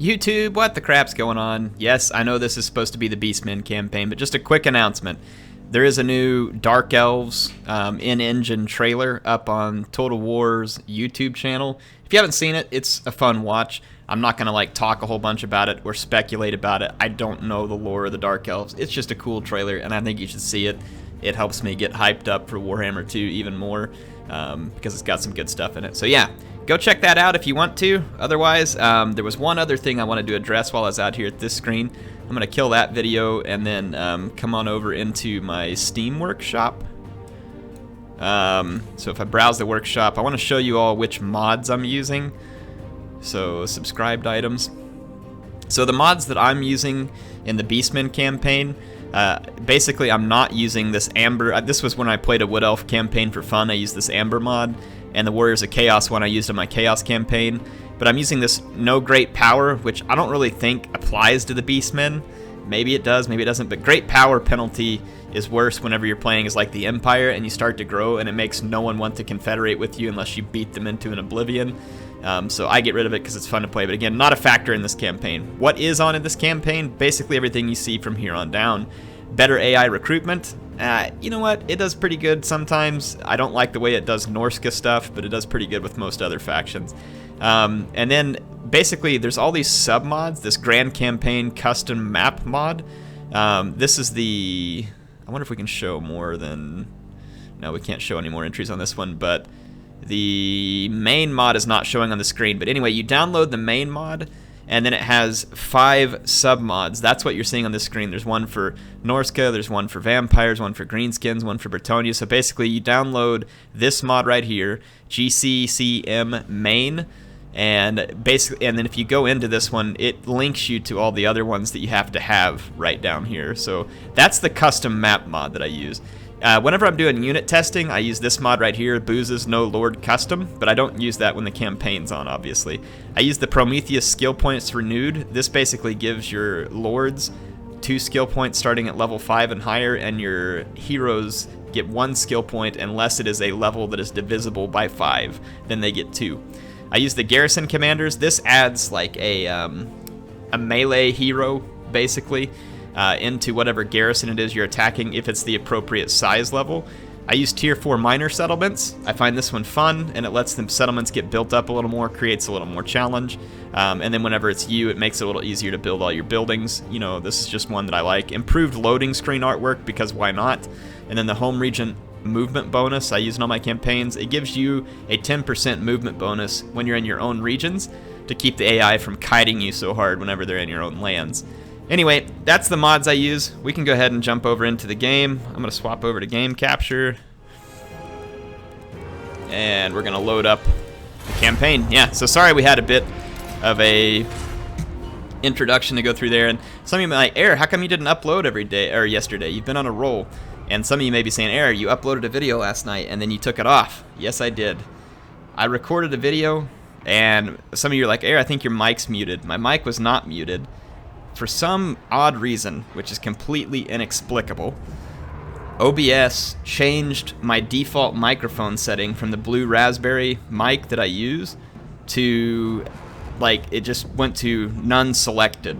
YouTube, what the crap's going on? Yes, I know this is supposed to be the Beastmen campaign, but just a quick announcement. There is a new Dark Elves in-engine trailer up on Total War's YouTube channel. If you haven't seen it, it's a fun watch. I'm not going to like talk a whole bunch about it or speculate about it. I don't know the lore of the Dark Elves. It's just a cool trailer, and I think you should see it. It helps me get hyped up for Warhammer 2 even more because it's got some good stuff in it. So yeah. Go check that out if you want to. Otherwise, there was one other thing I wanted to address while I was out here at this screen. I'm going to kill that video and then come on over into my Steam workshop. So if I browse the workshop, I want to show you all which mods I'm using. So subscribed items. So the mods that I'm using in the Beastmen campaign, basically I'm not using this Amber. This was when I played a Wood Elf campaign for fun. I used this Amber mod. And the Warriors of Chaos one I used in my Chaos campaign. But I'm using this No Great Power, which I don't really think applies to the Beastmen. Maybe it does, maybe it doesn't. But Great Power penalty is worse whenever you're playing as like the Empire and you start to grow, and it makes no one want to confederate with you unless you beat them into an oblivion. So I get rid of it because it's fun to play. But again, not a factor in this campaign. What is on in this campaign? Basically everything you see from here on down. Better AI recruitment. You know what? It does pretty good sometimes. I don't like the way it does Norska stuff, but it does pretty good with most other factions. And then basically there's all these sub-mods. This Grand Campaign Custom Map mod. This is the... I wonder if we can show more than... No, we can't show any more entries on this one, but the main mod is not showing on the screen. But anyway, you download the main mod, and then it has 5 sub-mods. That's what you're seeing on this screen. There's one for Norska, there's one for vampires, one for greenskins, one for Bretonnia. So basically you download this mod right here, GCCM main, and then if you go into this one, it links you to all the other ones that you have to have right down here. So that's the custom map mod that I use. Whenever I'm doing unit testing, I use this mod right here, Boozes No Lord Custom, but I don't use that when the campaign's on, obviously. I use the Prometheus skill points renewed. This basically gives your lords 2 skill points starting at level 5 and higher, and your heroes get 1 skill point unless it is a level that is divisible by 5. Then they get 2. I use the garrison commanders. This adds like a melee hero, basically. Into whatever garrison it is you're attacking if it's the appropriate size level. I use tier 4 minor settlements. I find this one fun, and it lets them settlements get built up a little more, creates a little more challenge. And then whenever it's you, it makes it a little easier to build all your buildings. You know, this is just one that I like. Improved loading screen artwork, because why not? And then the home region movement bonus I use in all my campaigns. It gives you a 10% movement bonus when you're in your own regions to keep the AI from kiting you so hard whenever they're in your own lands. Anyway, that's the mods I use. We can go ahead and jump over into the game. I'm going to swap over to game capture. And we're going to load up the campaign. Yeah, so sorry we had a bit of a introduction to go through there. And some of you might be like, Air, how come you didn't upload every day or yesterday? You've been on a roll. And some of you may be saying, Air, you uploaded a video last night and then you took it off. Yes, I did. I recorded a video, and some of you are like, Air, I think your mic's muted. My mic was not muted. For some odd reason, which is completely inexplicable, OBS changed my default microphone setting from the blue raspberry mic that I use to, like, it just went to none selected.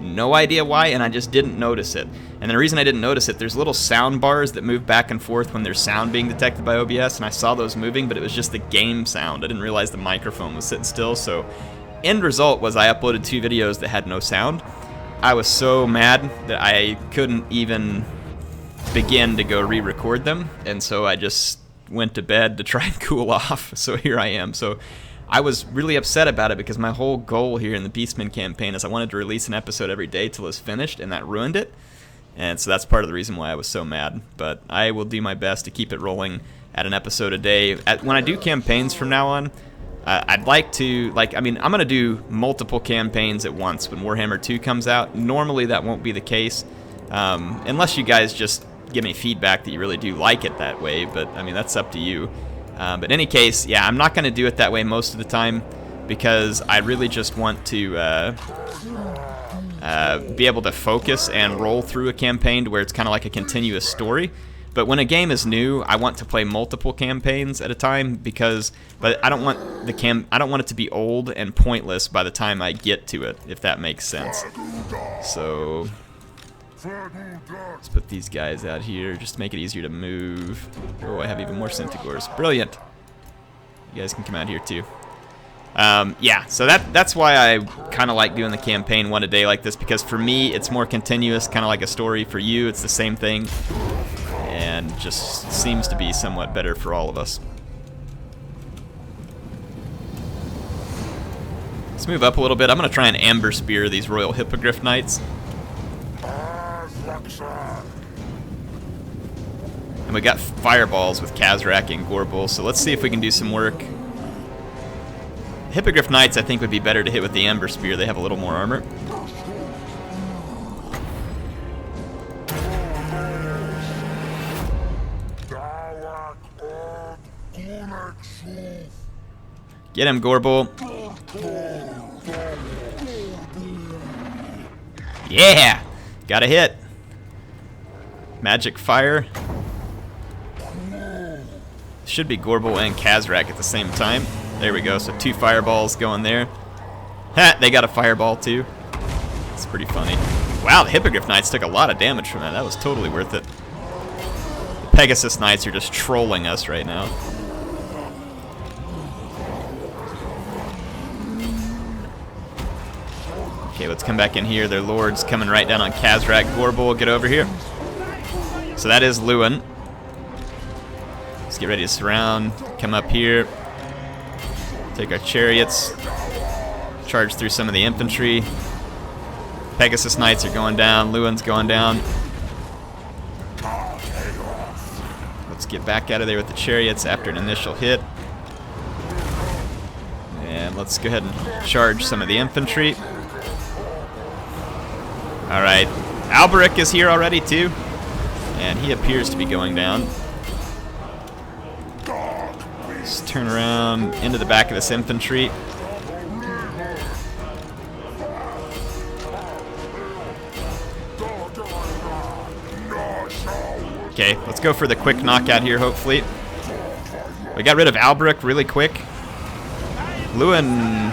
No idea why, and I just didn't notice it. And the reason I didn't notice it, there's little sound bars that move back and forth when there's sound being detected by OBS, and I saw those moving, but it was just the game sound. I didn't realize the microphone was sitting still, so end result was I uploaded 2 videos that had no sound. I was so mad that I couldn't even begin to go re-record them, and so I just went to bed to try and cool off. So here I am. So I was really upset about it because my whole goal here in the Beastmen campaign is I wanted to release an episode every day till it's finished, and that ruined it. And so that's part of the reason why I was so mad. But I will do my best to keep it rolling at an episode a day. When I do campaigns from now on, I'd like to, I'm going to do multiple campaigns at once when Warhammer 2 comes out. Normally that won't be the case, unless you guys just give me feedback that you really do like it that way, but, I mean, that's up to you. But in any case, yeah, I'm not going to do it that way most of the time because I really just want to be able to focus and roll through a campaign to where it's kind of like a continuous story. But when a game is new, I want to play multiple campaigns at a time but I don't want I don't want it to be old and pointless by the time I get to it, if that makes sense. So let's put these guys out here, just to make it easier to move. Oh, I have even more Centigores. Brilliant. You guys can come out here too. Yeah, so that's why I kind of like doing the campaign one a day like this, because for me it's more continuous, kind of like a story. For you it's the same thing, and just seems to be somewhat better for all of us. Let's move up a little bit. I'm going to try and amber spear these Royal Hippogriff Knights. And we got fireballs with Khazrak and Gorbel, so let's see if we can do some work. Hippogriff Knights I think would be better to hit with the Amber Spear. They have a little more armor. Get him, Gorbel. Yeah! Got a hit. Magic Fire. Should be Gorbel and Khazrak at the same time. There we go, so 2 fireballs going there. Ha! They got a fireball too. It's pretty funny. Wow, the Hippogriff Knights took a lot of damage from that. That was totally worth it. The Pegasus Knights are just trolling us right now. Okay, let's come back in here. Their lord's coming right down on Khazrak. Gorbel, get over here. So that is Louen. Let's get ready to surround. Come up here. Take our chariots. Charge through some of the infantry. Pegasus Knights are going down. Louen's going down. Let's get back out of there with the chariots after an initial hit. And let's go ahead and charge some of the infantry. Alright, Alberic is here already too, and he appears to be going down. Let's turn around into the back of this infantry. Okay, let's go for the quick knockout here, hopefully. We got rid of Alberic really quick. Louen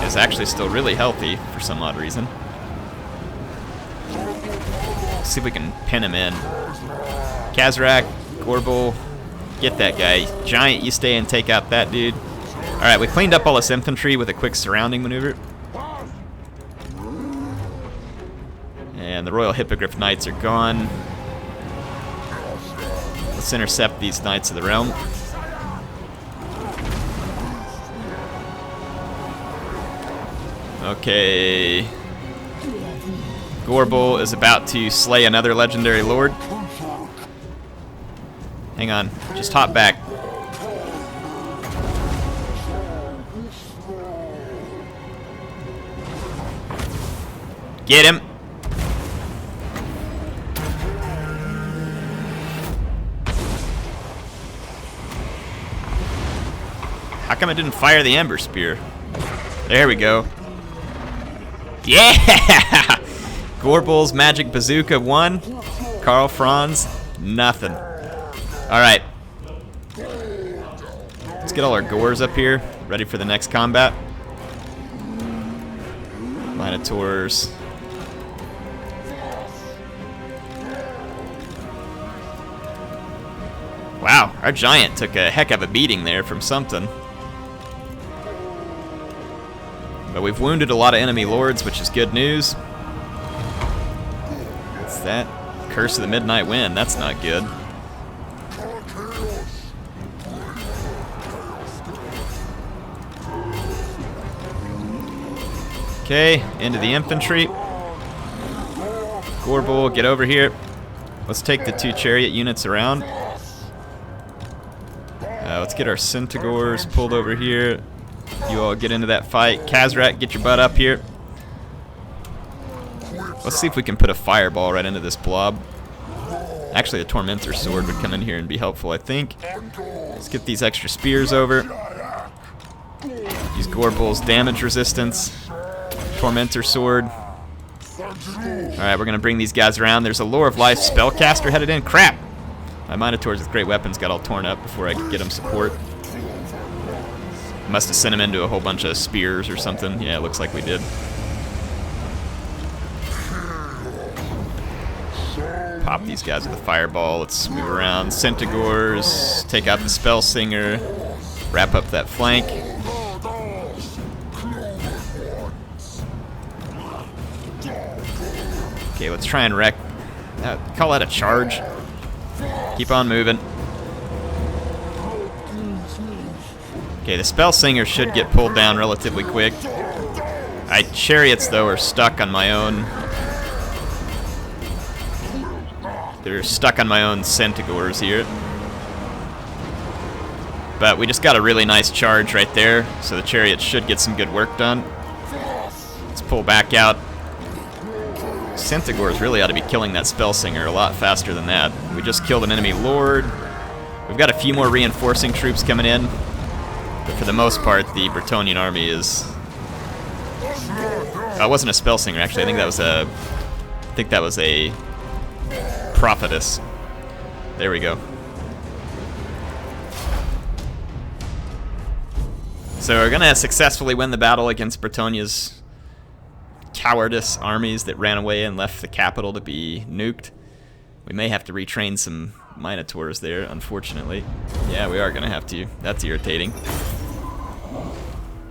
is actually still really healthy for some odd reason. See if we can pin him in. Khazrak, Gorbel, get that guy. Giant, you stay and take out that dude. Alright, we cleaned up all this infantry with a quick surrounding maneuver. And the Royal Hippogriff Knights are gone. Let's intercept these Knights of the Realm. Okay. Gorbel is about to slay another legendary lord. Hang on, just hop back. Get him. How come I didn't fire the Ember Spear? There we go. Yeah! Gorbel's Magic Bazooka 1. Karl Franz, nothing. Alright. Let's get all our Gores up here, ready for the next combat. Minotaurs. Wow, our giant took a heck of a beating there from something. But we've wounded a lot of enemy lords, which is good news. What's that? Curse of the Midnight Wind. That's not good. Okay, into the infantry. Gorbel, get over here. Let's take the 2 chariot units around. Let's get our Centigores pulled over here. You all get into that fight. Khazrak, get your butt up here. Let's see if we can put a fireball right into this blob. Actually, a Tormentor Sword would come in here and be helpful, I think. Let's get these extra spears over. Use Gorbel's damage resistance. Tormentor Sword. Alright, we're going to bring these guys around. There's a Lore of Life spellcaster headed in. Crap! My Minotaurs with great weapons got all torn up before I could get them support. Must have sent him into a whole bunch of spears or something. Yeah, it looks like we did. Pop these guys with a fireball. Let's move around. Centaurs. Take out the Spell Singer. Wrap up that flank. Okay, let's try and wreck. Call that a charge. Keep on moving. Okay, the Spell Singer should get pulled down relatively quick. Chariots, though, are stuck on my own. They're stuck on my own Centaurs here. But we just got a really nice charge right there, so the Chariots should get some good work done. Let's pull back out. Centaurs really ought to be killing that Spell Singer a lot faster than that. We just killed an enemy Lord. We've got a few more reinforcing troops coming in. But for the most part, the Bretonnian army is... Oh, it wasn't a Spell Singer, actually. I think that was a Prophetess. There we go. So we're going to successfully win the battle against Bretonnia's cowardice armies that ran away and left the capital to be nuked. We may have to retrain some Minotaurs there, unfortunately. Yeah, we are going to have to. That's irritating.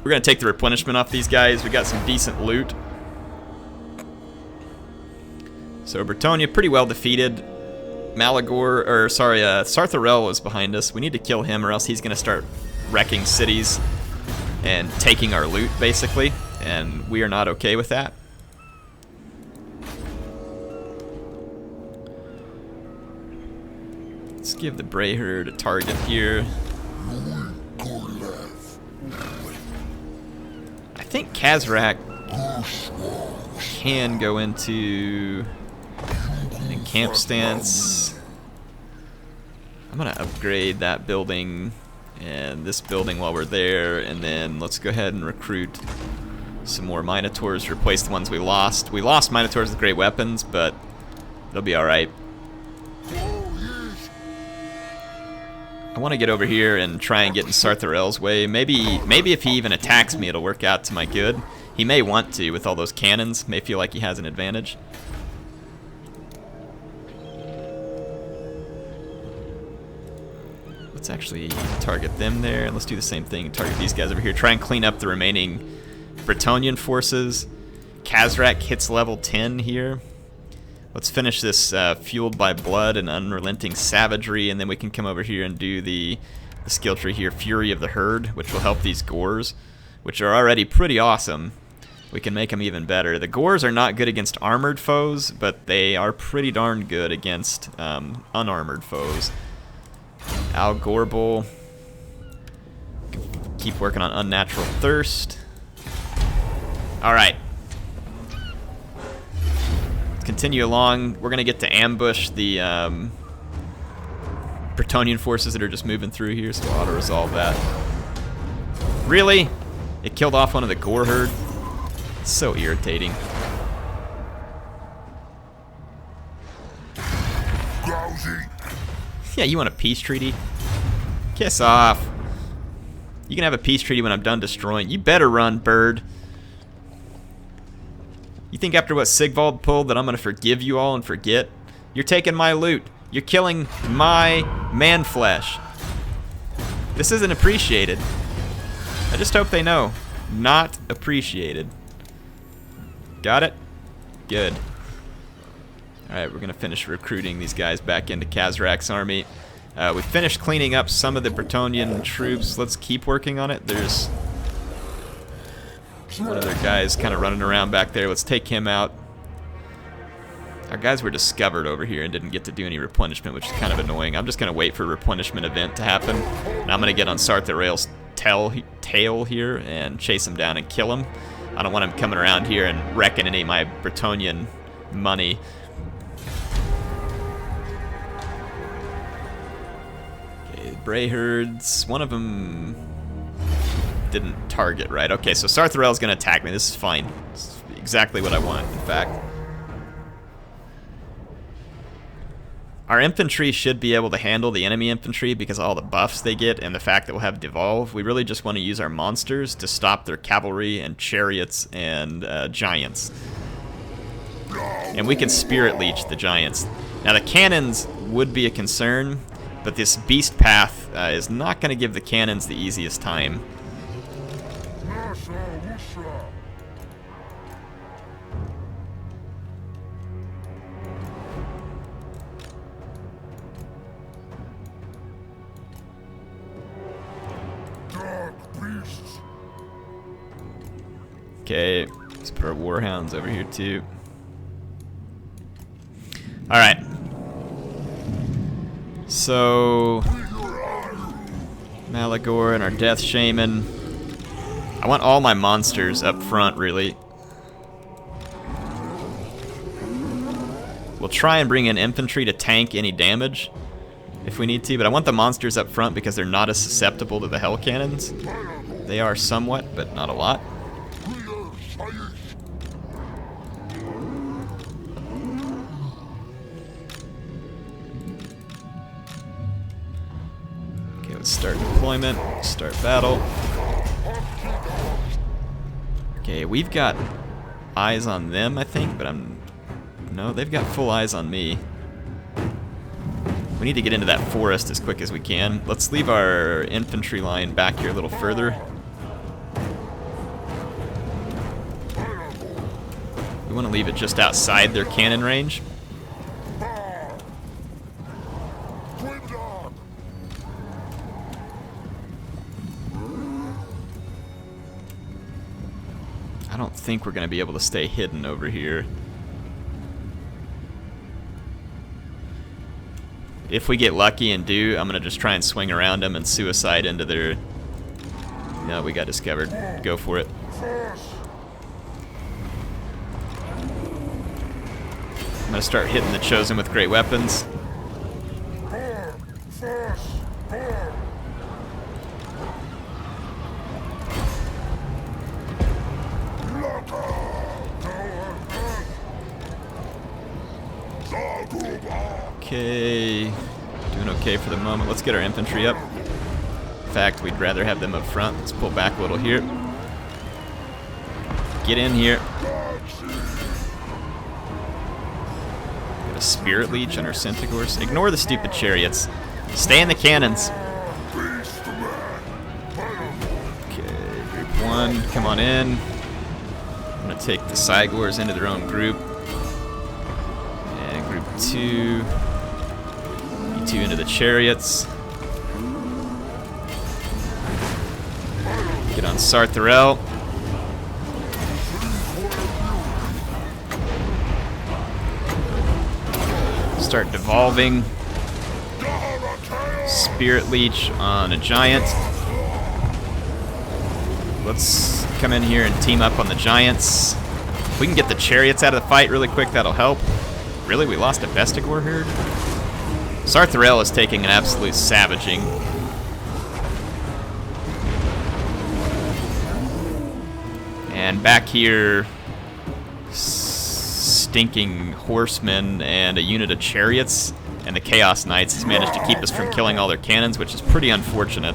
We're going to take the replenishment off these guys. We got some decent loot. So Bretonnia pretty well defeated. Sartharel was behind us. We need to kill him or else he's going to start wrecking cities and taking our loot, basically. And we are not okay with that. Let's give the Brayherd a target here. I think Khazrak can go into a camp stance. I'm going to upgrade that building and this building while we're there, and then let's go ahead and recruit some more Minotaurs to replace the ones we lost. We lost Minotaurs with great weapons, but they'll be alright. I want to get over here and try and get in Sartharel's way. Maybe if he even attacks me, it'll work out to my good. He may want to with all those cannons. May feel like he has an advantage. Let's actually target them there, and let's do the same thing and target these guys over here. Try and clean up the remaining Bretonnian forces. Khazrak hits level 10 here. Let's finish this fueled by blood and unrelenting savagery, and then we can come over here and do the skill tree here, Fury of the Herd, which will help these Gores, which are already pretty awesome. We can make them even better. The Gores are not good against armored foes, but they are pretty darn good against unarmored foes. Al Gorbel. Keep working on Unnatural Thirst. Alright. Continue along. We're going to get to ambush the Bretonnian forces that are just moving through here, so we'll auto-resolve that. Really? It killed off one of the Gore herd? It's so irritating. Yeah, you want a peace treaty? Kiss off. You can have a peace treaty when I'm done destroying. You better run, bird. You think after what Sigvald pulled that I'm going to forgive you all and forget? You're taking my loot. You're killing my man flesh. This isn't appreciated. I just hope they know. Not appreciated. Got it? Good. Alright, we're going to finish recruiting these guys back into Khazrak's army. We finished cleaning up some of the Bretonnian troops. Let's keep working on it. There's one of their guys kind of running around back there. Let's take him out. Our guys were discovered over here and didn't get to do any replenishment, which is kind of annoying. I'm just going to wait for a replenishment event to happen. And I'm going to get on Sartharel's tail here and chase him down and kill him. I don't want him coming around here and wrecking any of my Bretonnian money. Okay, Brayherds. One of them didn't target right. Okay, so Sartharel's going to attack me. This is fine. It's exactly what I want, in fact. Our infantry should be able to handle the enemy infantry because of all the buffs they get and the fact that we'll have devolve. We really just want to use our monsters to stop their cavalry and chariots and giants. And we can spirit leech the giants. Now the cannons would be a concern, but this beast path is not going to give the cannons the easiest time. Okay, let's put our warhounds over here too. Alright. So Malagor and our Death Shaman. I want all my monsters up front, really. We'll try and bring in infantry to tank any damage if we need to, but I want the monsters up front because they're not as susceptible to the hell cannons. They are somewhat, but not a lot. Okay, let's start deployment, start battle. Okay, we've got eyes on them, I think, but no, they've got full eyes on me. We need to get into that forest as quick as we can. Let's leave our infantry line back here a little further. We want to leave it just outside their cannon range. I don't think we're going to be able to stay hidden over here. If we get lucky and do, I'm going to just try and swing around them and suicide into their... No, we got discovered. Go for it. I'm going to start hitting the Chosen with great weapons. Okay, doing okay for the moment. Let's get our infantry up. In fact, we'd rather have them up front. Let's pull back a little here. Get in here. Get a Spirit Leech on our Centaurs. Ignore the stupid chariots. Stay in the cannons. Okay, group 1, come on in. I'm going to take the Cygors into their own group. And group 2... You into the chariots. Get on Sartharel. Start devolving. Spirit Leech on a giant. Let's come in here and team up on the giants. If we can get the chariots out of the fight really quick, that'll help. Really? We lost a Bestigor herd? Sartharel is taking an absolute savaging. And back here, stinking horsemen and a unit of chariots and the Chaos Knights has managed to keep us from killing all their cannons, which is pretty unfortunate.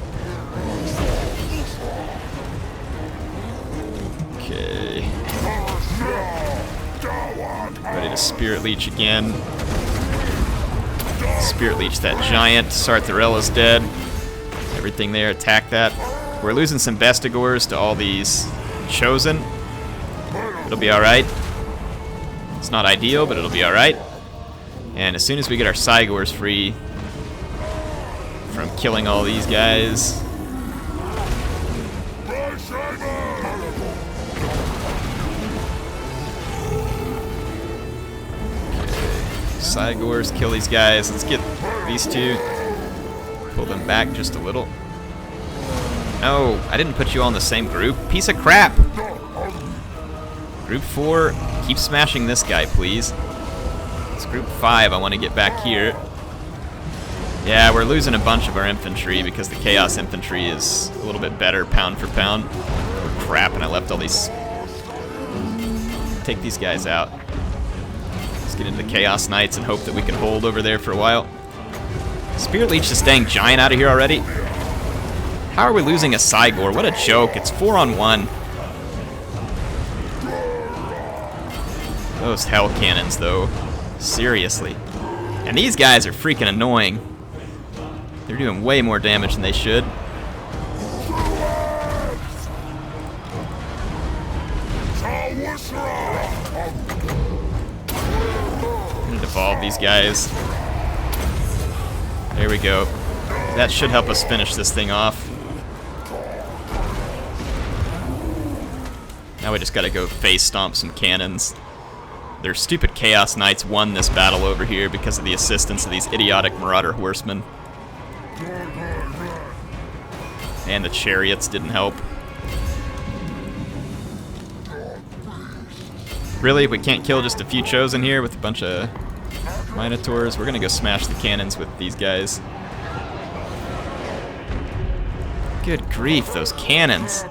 Okay. Ready to Spirit Leech again. Spirit Leech that giant. Sartharel is dead. Everything there, attack that. We're losing some Bestigors to all these Chosen. It'll be alright. It's not ideal, but it'll be alright. And as soon as we get our Cygors free from killing all these guys... Cygors, kill these guys. Let's get these two. Pull them back just a little. No, I didn't put you all in the same group. Piece of crap. Group 4, keep smashing this guy, please. It's group 5, I want to get back here. Yeah, we're losing a bunch of our infantry because the Chaos Infantry is a little bit better pound for pound. Oh, crap, and I left all these... Take these guys out. Let's get into the Chaos Knights and hope that we can hold over there for a while. Spirit Leech this dang giant out of here already. How are we losing a Cygor? What a joke. It's 4-on-1. Those hell cannons, though. Seriously. And these guys are freaking annoying. They're doing way more damage than they should. I'm gonna devolve these guys. There we go. That should help us finish this thing off. Now we just gotta go face stomp some cannons. Their stupid Chaos Knights won this battle over here because of the assistance of these idiotic Marauder Horsemen. And the chariots didn't help. Really? We can't kill just a few Chosen here with a bunch of Minotaurs? We're gonna go smash the cannons with these guys. Good grief, those cannons.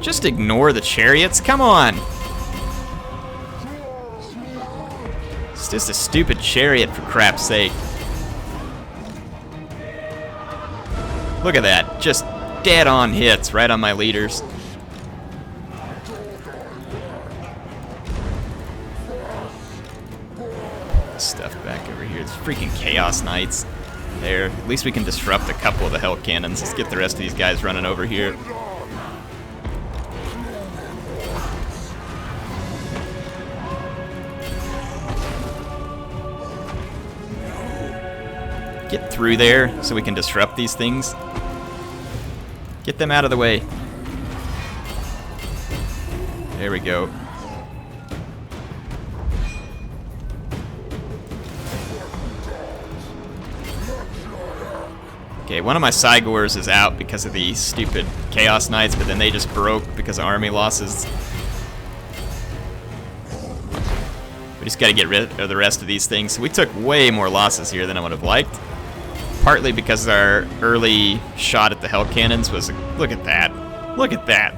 Just ignore the chariots? Come on! It's just a stupid chariot, for crap's sake. Look at that. Just dead-on hits right on my leaders. Stuff back over here. It's freaking Chaos Knights. There. At least we can disrupt a couple of the Hell Cannons. Let's get the rest of these guys running over here. Get through there so we can disrupt these things. Get them out of the way. There we go. Okay, one of my Cygors is out because of the stupid Chaos Knights, but then they just broke because of army losses. We just gotta get rid of the rest of these things. So we took way more losses here than I would have liked. Partly because our early shot at the Hell Cannons was, look at that. Look at that.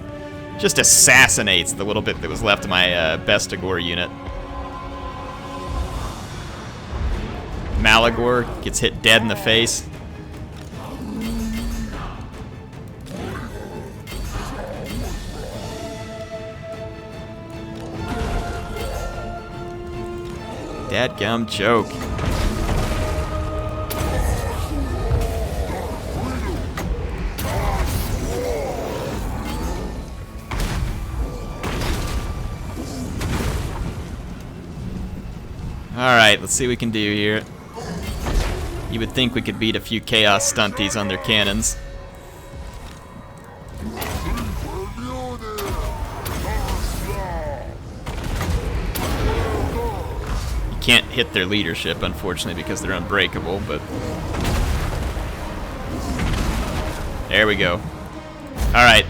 Just assassinates the little bit that was left of my Bestigor unit. Malagor gets hit dead in the face. Dadgum joke. Alright, let's see what we can do here. You would think we could beat a few Chaos Stunties on their cannons. You can't hit their leadership, unfortunately, because they're unbreakable, but... There we go. Alright,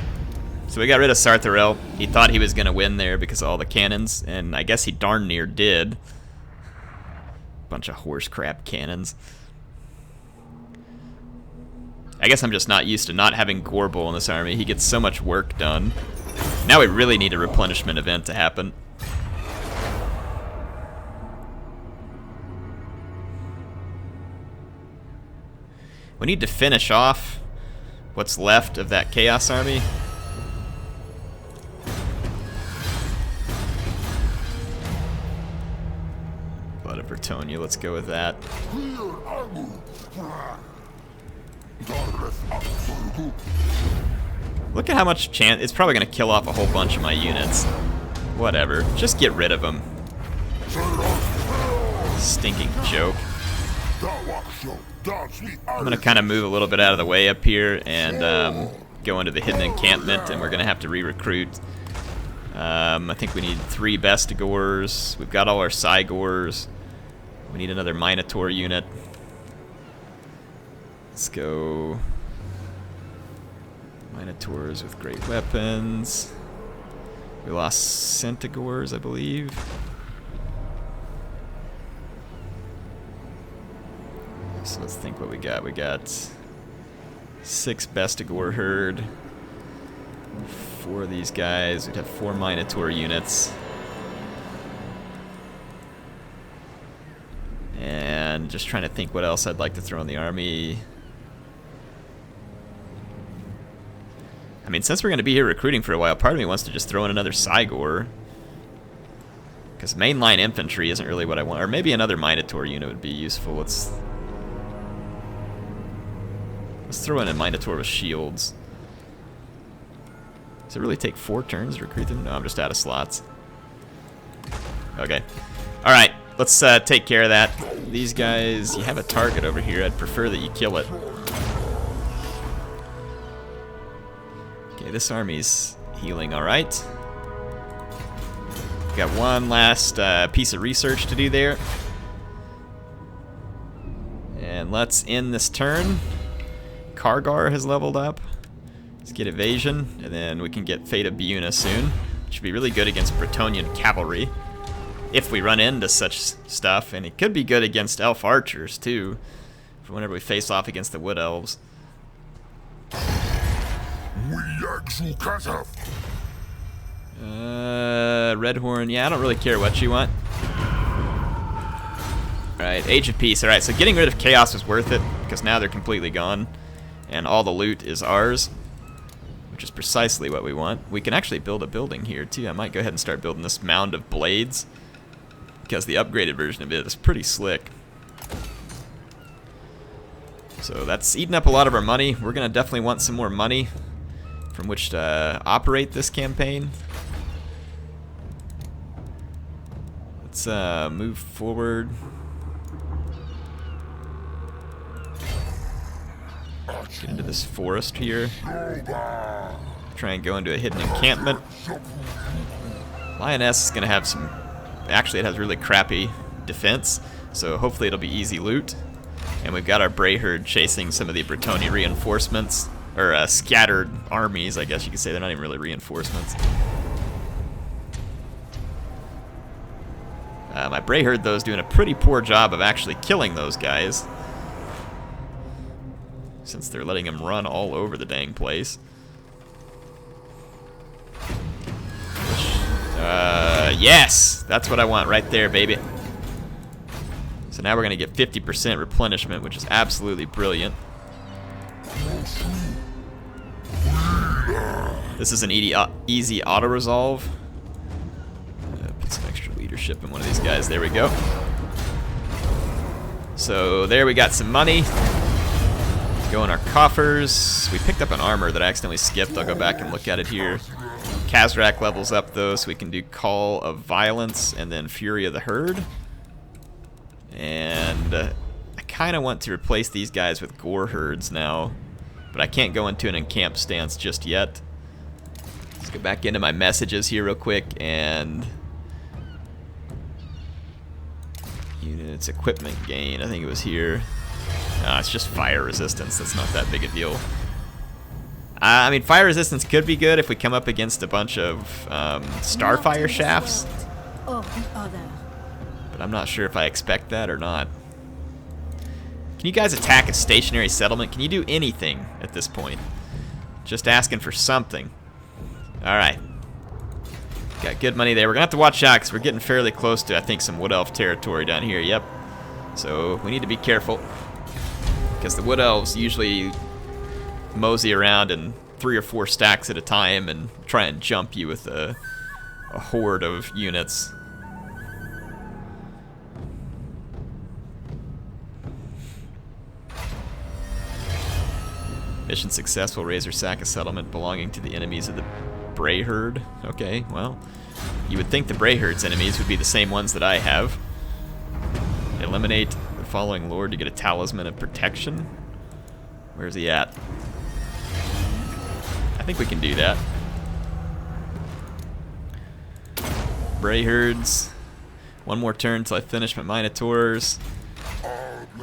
so we got rid of Sartharel. He thought he was going to win there because of all the cannons, and I guess he darn near did. Bunch of horse crap cannons. I guess I'm just not used to not having Gorbel in this army. He gets so much work done. Now we really need a replenishment event to happen. We need to finish off what's left of that Chaos army. Blood of Bretonnia, let's go with that. Look at how much chance. It's probably going to kill off a whole bunch of my units. Whatever. Just get rid of them. Stinking joke. I'm going to kind of move a little bit out of the way up here and go into the hidden encampment, and we're going to have to re-recruit. I think we need 3 Bestigors. We've got all our Cygors. We need another Minotaur unit. Let's go Minotaurs with great weapons. We lost Centigors, I believe. So let's think what we got. We got 6 bestial herd. 4 of these guys. We'd have 4 Minotaur units. And just trying to think what else I'd like to throw in the army. I mean, since we're going to be here recruiting for a while, part of me wants to just throw in another Cygor. Because mainline infantry isn't really what I want. Or maybe another Minotaur unit would be useful. Let's throw in a Minotaur with shields. Does it really take 4 turns to recruit them? No, I'm just out of slots. Okay. Alright, let's take care of that. These guys, you have a target over here. I'd prefer that you kill it. Okay, this army's healing alright. Got one last piece of research to do there. And let's end this turn. Kargar has leveled up. Let's get evasion, and then we can get Fate of Buna soon. Which would be really good against Bretonnian cavalry. If we run into such stuff, and it could be good against elf archers too. For whenever we face off against the wood elves. Redhorn, yeah, I don't really care what you want. Alright, Age of Peace. Alright, so getting rid of Chaos was worth it, because now they're completely gone. And all the loot is ours, which is precisely what we want. We can actually build a building here, too. I might go ahead and start building this mound of blades, because the upgraded version of it is pretty slick. So that's eating up a lot of our money. We're going to definitely want some more money from which to operate this campaign. Let's move forward. Get into this forest here. Try and go into a hidden encampment. Lioness is going to have some... Actually, it has really crappy defense, so hopefully it'll be easy loot. And we've got our Brayherd chasing some of the Bretonnia reinforcements. Or scattered armies, I guess you could say. They're not even really reinforcements. My Brayherd, though, is doing a pretty poor job of actually killing those guys. Since they're letting him run all over the dang place. Yes! That's what I want right there, baby. So now we're going to get 50% replenishment, which is absolutely brilliant. This is an easy auto-resolve. Put some extra leadership in one of these guys. There we go. So there we got some money. Go in our coffers. We picked up an armor that I accidentally skipped. I'll go back and look at it here. Khazrak levels up though, so we can do Call of Violence and then Fury of the Herd. And I kind of want to replace these guys with Warherds now, but I can't go into an encamped stance just yet. Let's go back into my messages here real quick and units, equipment gain. I think it was here. It's just fire resistance. That's not that big a deal. I mean, fire resistance could be good if we come up against a bunch of starfire shafts. But I'm not sure if I expect that or not. Can you guys attack a stationary settlement? Can you do anything at this point? Just asking for something. Alright. Got good money there. We're going to have to watch out because we're getting fairly close to, I think, some Wood Elf territory down here. Yep. So we need to be careful. Because the Wood Elves usually mosey around in 3 or 4 stacks at a time and try and jump you with a horde of units. Mission successful. Raise or sack a settlement belonging to the enemies of the Brayherd. Okay, well, you would think the Brayherd's enemies would be the same ones that I have. Eliminate the following lord to get a talisman of protection. Where's he at? I think we can do that. Brayherds. One more turn until I finish my Minotaurs.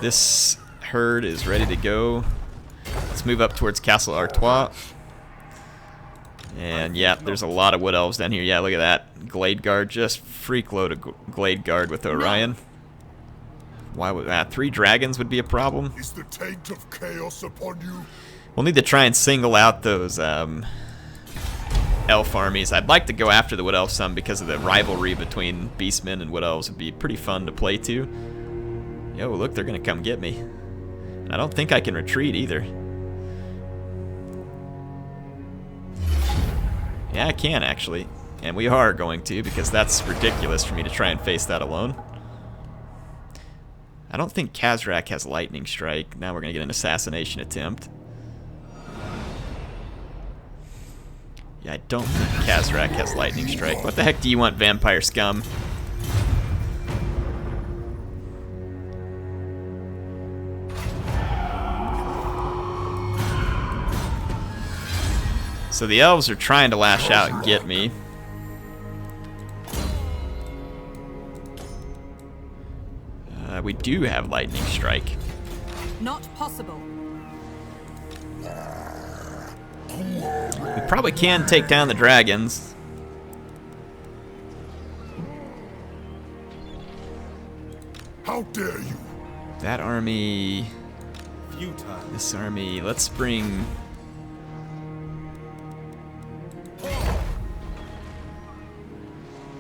This herd is ready to go. Let's move up towards Castle Artois. And yeah, there's a lot of Wood Elves down here. Yeah, look at that. Glade Guard, just freak load of Glade Guard with Orion. Why would that? 3 dragons would be a problem. Is the taint of chaos upon you? We'll need to try and single out those elf armies. I'd like to go after the Wood Elf some because of the rivalry between Beastmen and Wood Elves. Would be pretty fun to play to. Yo, look, they're gonna come get me. And I don't think I can retreat either. Yeah, I can actually. And we are going to, because that's ridiculous for me to try and face that alone. I don't think Khazrak has lightning strike. Now we're gonna get an assassination attempt. Yeah, I don't think Khazrak has lightning strike. What the heck do you want, vampire scum? So the elves are trying to lash out and get me. We do have lightning strike. Not possible. We probably can take down the dragons. How dare you? That army... Futile. This army... Let's bring...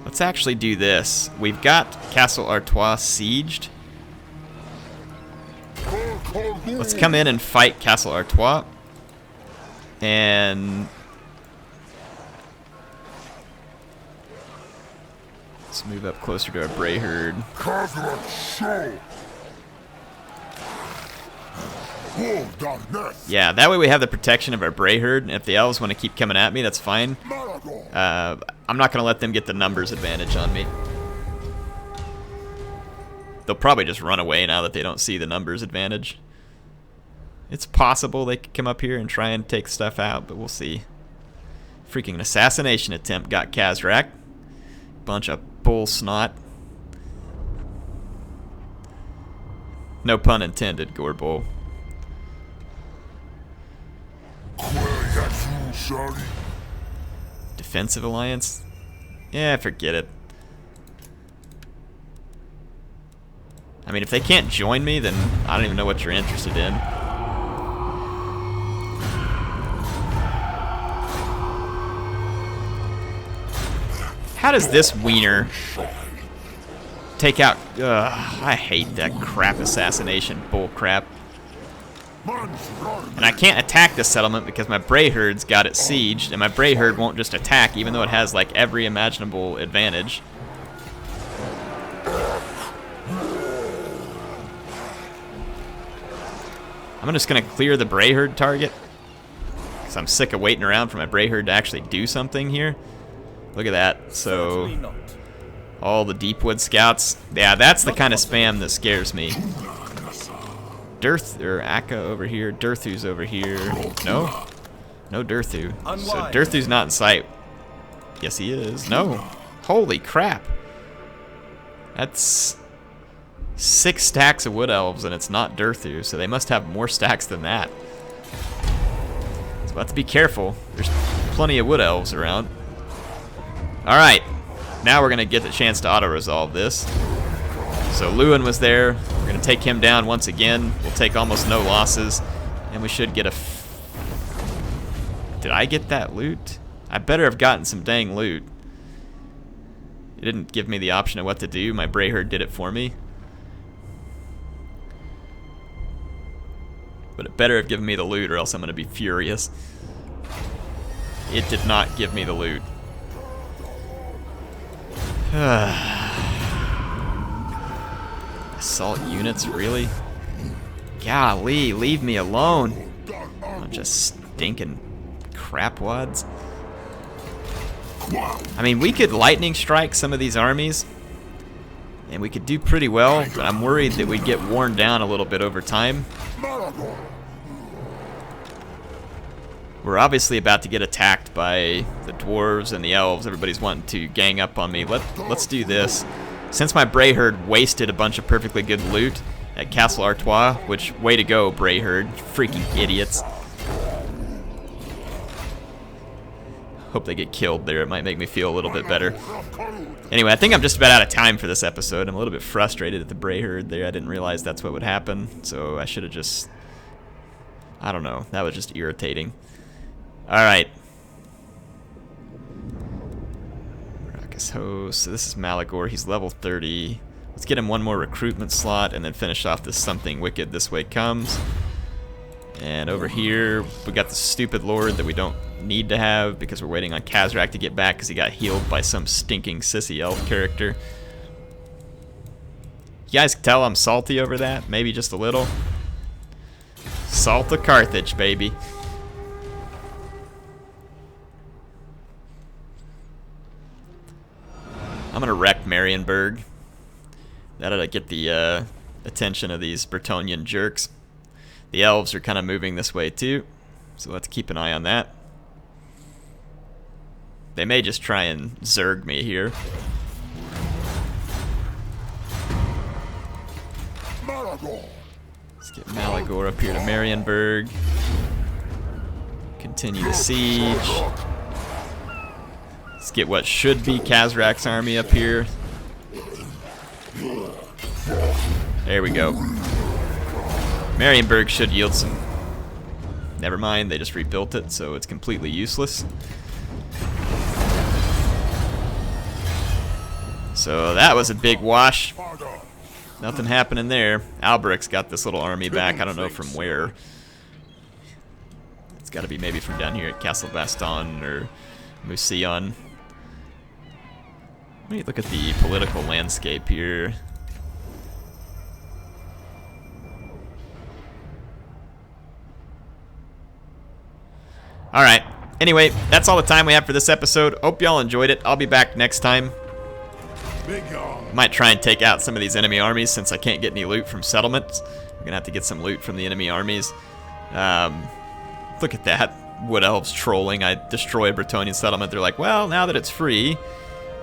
Let's actually do this. We've got Castle Artois sieged. Let's come in and fight Castle Artois. And... let's move up closer to our Brayherd. Yeah, that way we have the protection of our Brayherd, and if the elves want to keep coming at me, that's fine. I'm not going to let them get the numbers advantage on me. They'll probably just run away now that they don't see the numbers advantage. It's possible they could come up here and try and take stuff out, but we'll see. Freaking assassination attempt got Khazrak. Bunch of bull snot. No pun intended, Gorbull. Defensive alliance? Yeah, forget it. I mean, if they can't join me, then I don't even know what you're interested in. How does this wiener take out... I hate that crap assassination bullcrap. And I can't attack this settlement because my Brayherd's got it sieged, and my Brayherd won't just attack even though it has like every imaginable advantage. I'm just gonna clear the Brayherd target because I'm sick of waiting around for my Brayherd to actually do something here. Look at that. So all the Deepwood scouts. Yeah, that's the kind of spam that scares me. Akka over here. Durthu's over here. No? No Durthu. So Durthu's not in sight. Yes, he is. No. Holy crap. That's 6 stacks of Wood Elves, and it's not Durthu, so they must have more stacks than that. So we'll have to be careful. There's plenty of Wood Elves around. Alright. Now we're going to get the chance to auto-resolve this. So Louen was there. We're going to take him down once again. We'll take almost no losses. And we should get a... Did I get that loot? I better have gotten some dang loot. It didn't give me the option of what to do. My Brayherd did it for me. But it better have given me the loot or else I'm going to be furious. It did not give me the loot. Assault units, really? Golly, leave me alone. Bunch of stinking crapwads. I mean, we could lightning strike some of these armies, and we could do pretty well, but I'm worried that we'd get worn down a little bit over time. We're obviously about to get attacked by the dwarves and the elves. Everybody's wanting to gang up on me. Let's do this. Since my Brayherd wasted a bunch of perfectly good loot at Castle Artois, which, way to go, Brayherd. Freaking idiots. Hope they get killed there. It might make me feel a little bit better. Anyway, I think I'm just about out of time for this episode. I'm a little bit frustrated at the Brayherd there. I didn't realize that's what would happen, so I should have just... I don't know. That was just irritating. Alright. Raucous Host. So this is Malagor. He's level 30. Let's get him one more recruitment slot and then finish off this Something Wicked This Way Comes. And over here, we got the stupid lord that we don't need to have because we're waiting on Khazrak to get back because he got healed by some stinking sissy elf character. You guys can tell I'm salty over that? Maybe just a little. Salt of Carthage, baby. I'm gonna wreck Marienburg. That'll get the attention of these Bretonnian jerks. The elves are kind of moving this way too, so let's keep an eye on that. They may just try and zerg me here. Let's get Malagor up here to Marienburg. Continue the siege. Let's get what should be Khazrak's army up here. There we go. Marienburg should yield some... Never mind, they just rebuilt it, so it's completely useless. So that was a big wash. Nothing happening there. Alberic's got this little army back. I don't know from where. It's got to be maybe from down here at Castle Baston or Musillon. Let me look at the political landscape here. Alright, anyway, that's all the time we have for this episode. Hope y'all enjoyed it. I'll be back next time. Might try and take out some of these enemy armies since I can't get any loot from settlements. We're going to have to get some loot from the enemy armies. Look at that. Wood Elves trolling. I destroy a Bretonnian settlement. They're like, well, now that it's free,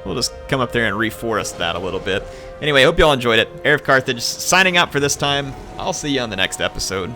we'll just come up there and reforest that a little bit. Anyway, hope y'all enjoyed it. HeirofCarthage signing out for this time. I'll see you on the next episode.